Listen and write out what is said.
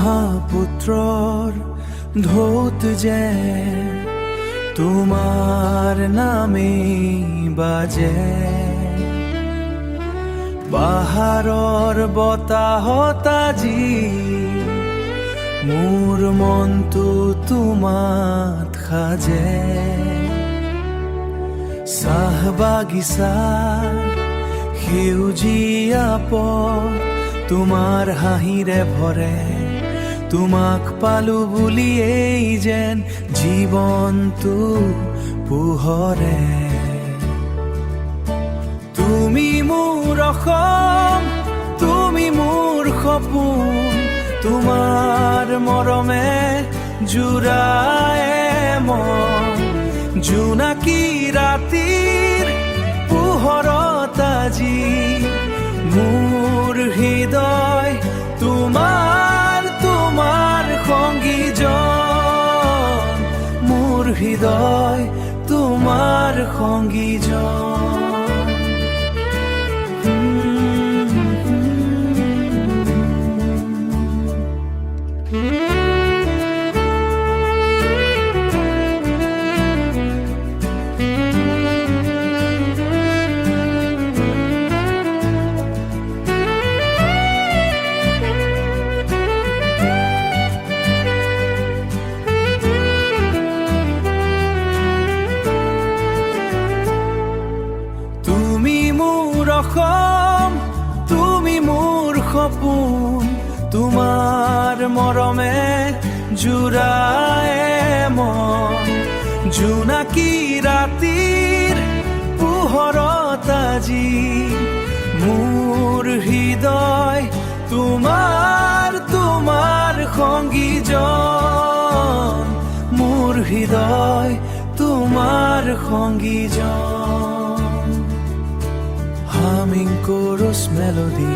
ব্ৰহ্মপুত্ৰৰ ঢৌত যে তোমাৰ নামেই বাজে, পাহাৰৰ বতাহত আজি মোৰ মনটো তোমাত সাজে। চাহ বাগিচাৰ সেউজীয়া পথ তোমাৰ হাঁহিৰে ভৰে, তোমাক পালো বুলিয়েই যেন জীৱনটো পোহৰে। তুমি মোৰ অসম, তুমি মোৰ সপোন, তোমাৰ মৰমে জোৰায়ে মন। জোনাকী ৰাতিৰ পোহৰত আজি মোৰ হৃদয় তোমাৰ সংগীজন, মোৰ হৃদয় তোমাৰ সংগীজন। অসম, তুমি মোৰ সপোন, তোমাৰ মৰমে জোৰায়ে মন। জোনাকী ৰাতিৰ পোহৰত আজি মোৰ হৃদয় তোমাৰ সংগীজন, মোৰ হৃদয় তোমাৰ সংগীজন। Humming chorus melody